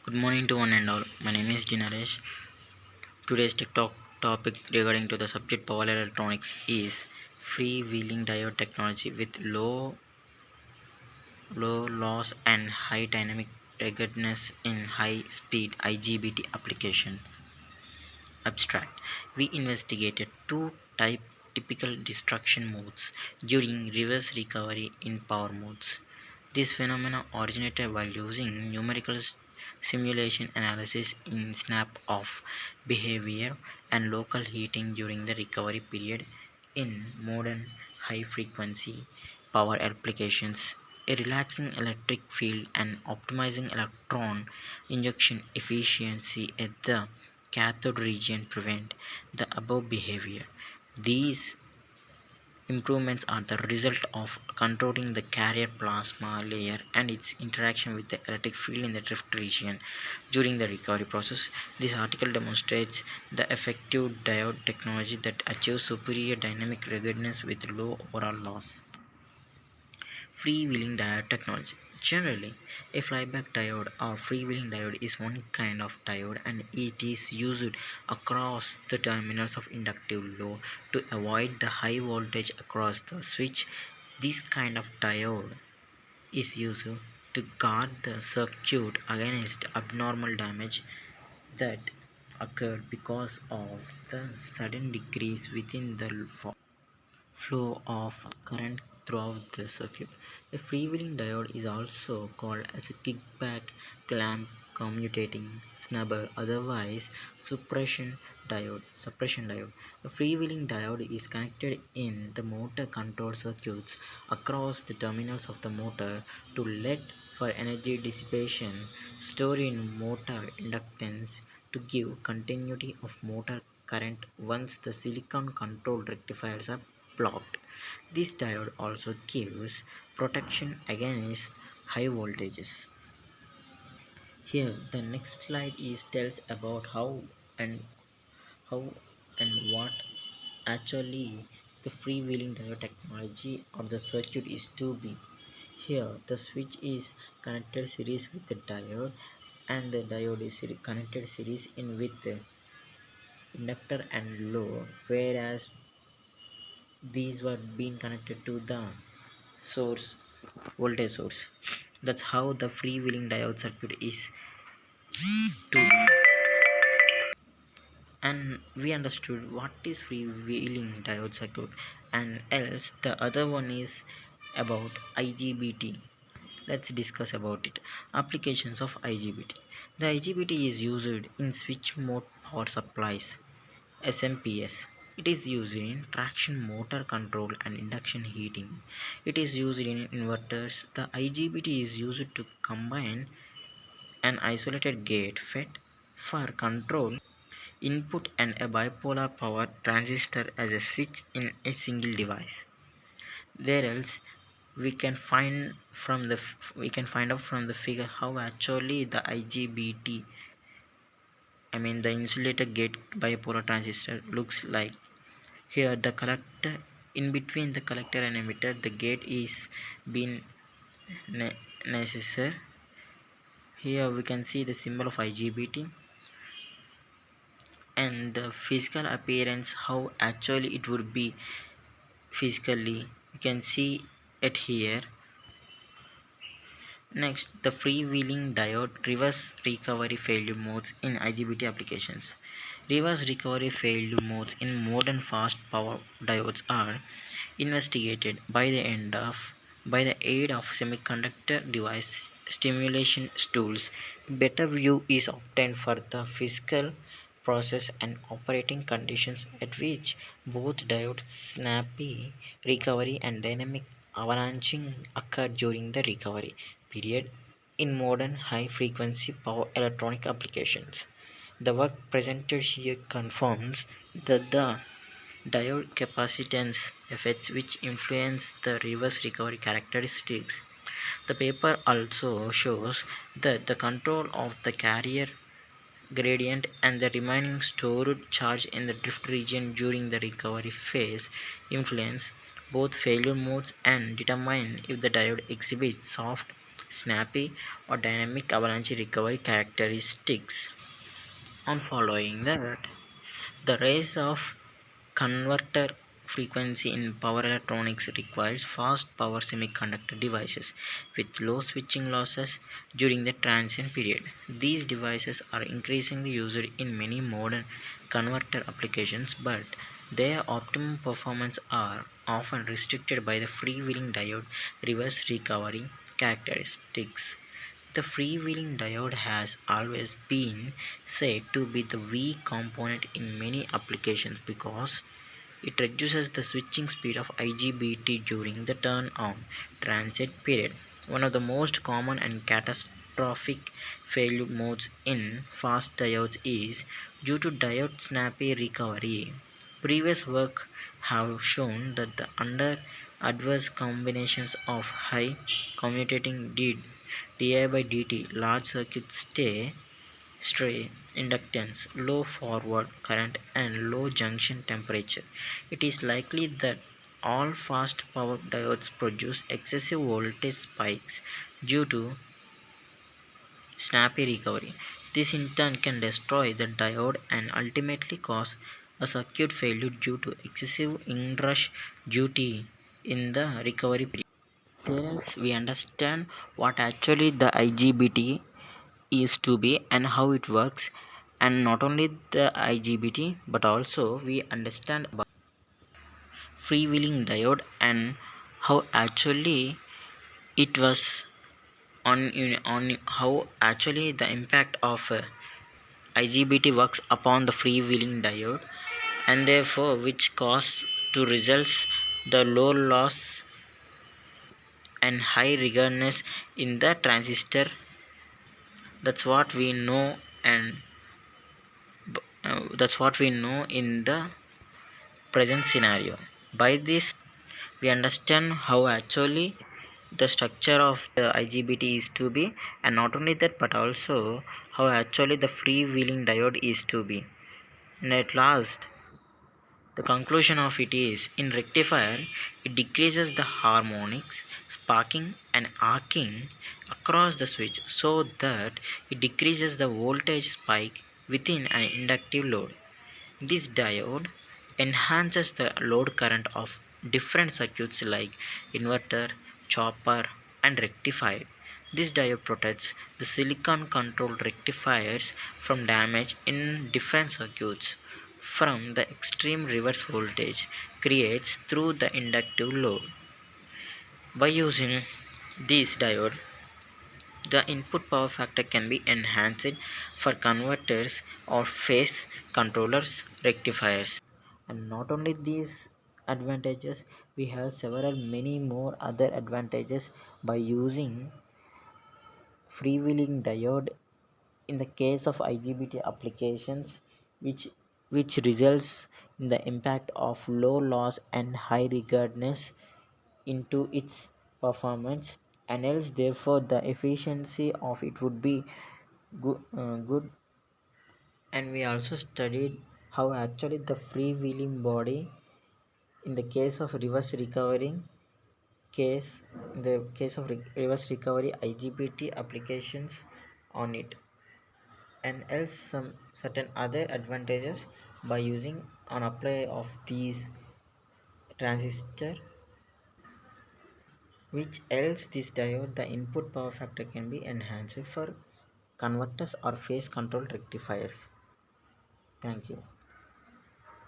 Good morning to one and all. My name is Dinaresh. Today's TikTok topic regarding to the subject power electronics is freewheeling diode technology with low loss and high dynamic ruggedness in high speed IGBT application. Abstract. We investigated two type typical destruction modes during reverse recovery in power modes. This phenomenon originated while using numerical simulation analysis in snap-off behavior and local heating during the recovery period in modern high-frequency power applications. A relaxing electric field and optimizing electron injection efficiency at the cathode region prevent the above behavior. These improvements are the result of controlling the carrier plasma layer and its interaction with the electric field in the drift region during the recovery process. This article demonstrates the effective diode technology that achieves superior dynamic ruggedness with low overall loss. Freewheeling diode technology. Generally, a flyback diode or freewheeling diode is one kind of diode and it is used across the terminals of inductive load to avoid the high voltage across the switch. This kind of diode is used to guard the circuit against abnormal damage that occurred because of the sudden decrease within the flow of current throughout the circuit. A freewheeling diode is also called as a kickback clamp commutating snubber, otherwise suppression diode. A freewheeling diode is connected in the motor control circuits across the terminals of the motor to let for energy dissipation stored in motor inductance to give continuity of motor current once the silicon control rectifiers are blocked. This diode also gives protection against high voltages. Here, the next slide is tells about and how and what actually the freewheeling diode technology of the circuit is to be. Here, the switch is connected series with the diode, and the diode is connected series in with the inductor and load, whereas these were being connected to the source voltage source. That's how the freewheeling diode circuit is to be. And we understood what is freewheeling diode circuit, and else the other one is about IGBT. Let's discuss about it. Applications of IGBT. The IGBT is used in switch mode power supplies, SMPS. It is used in traction motor control and induction heating. It is used in inverters. The IGBT is used to combine an isolated gate FET for control input and a bipolar power transistor as a switch in a single device. There else we can find out from the figure how actually the IGBT, I mean the insulator gate bipolar transistor looks like. Here the collector, in between the collector and emitter, the gate is being necessary. Here we can see the symbol of IGBT and the physical appearance, how actually it would be physically. You can see it here. Next, the freewheeling diode reverse recovery failure modes in IGBT applications. Reverse recovery failure modes in modern fast power diodes are investigated by the aid of semiconductor device stimulation tools. Better view is obtained for the physical process and operating conditions at which both diode snappy recovery and dynamic avalanching occur during the recovery period in modern high frequency power electronic applications. The work presented here confirms that the diode capacitance effects which influence the reverse recovery characteristics. The paper also shows that the control of the carrier gradient and the remaining stored charge in the drift region during the recovery phase influence both failure modes and determine if the diode exhibits soft snappy or dynamic avalanche recovery characteristics. On following that, the rise of converter frequency in power electronics requires fast power semiconductor devices with low switching losses during the transient period. These devices are increasingly used in many modern converter applications, but their optimum performance are often restricted by the freewheeling diode reverse recovery characteristics. The freewheeling diode has always been said to be the weak component in many applications because it reduces the switching speed of IGBT during the turn on transit period. One of the most common and catastrophic failure modes in fast diodes is due to diode snappy recovery. Previous work have shown that under adverse combinations of high commutating di by dt, large circuits stray inductance, low forward current, and low junction temperature. It is likely that all fast power diodes produce excessive voltage spikes due to snappy recovery. This in turn can destroy the diode and ultimately cause a circuit failure due to excessive inrush duty in the recovery period. Whereas we understand what actually the IGBT is to be and how it works, and not only the IGBT but also we understand about freewheeling diode and how actually it was on how actually the impact of IGBT works upon the freewheeling diode, and therefore which cause to results the low loss and high regardness in the transistor. That's what we know, and that's what we know in the present scenario. By this, we understand how actually the structure of the IGBT is to be, and not only that, but also how actually the freewheeling diode is to be. And at last, the conclusion of it is in rectifier, it decreases the harmonics, sparking, and arcing across the switch so that it decreases the voltage spike within an inductive load. This diode enhances the load current of different circuits like inverter, chopper, and rectifier. This diode protects the silicon controlled rectifiers from damage in different circuits from the extreme reverse voltage creates through the inductive load. By using this diode, the input power factor can be enhanced for converters or phase controllers, rectifiers. And not only these advantages, we have several many more other advantages by using freewheeling diode in the case of IGBT applications, which results in the impact of low loss and high regardness into its performance, and else therefore the efficiency of it would be good. And we also studied how actually the freewheeling body in the case of reverse recovery case in the case of reverse recovery IGBT applications on it, and else some certain other advantages by using an apply of these transistor, which else this diode the input power factor can be enhanced for converters or phase control rectifiers. Thank you.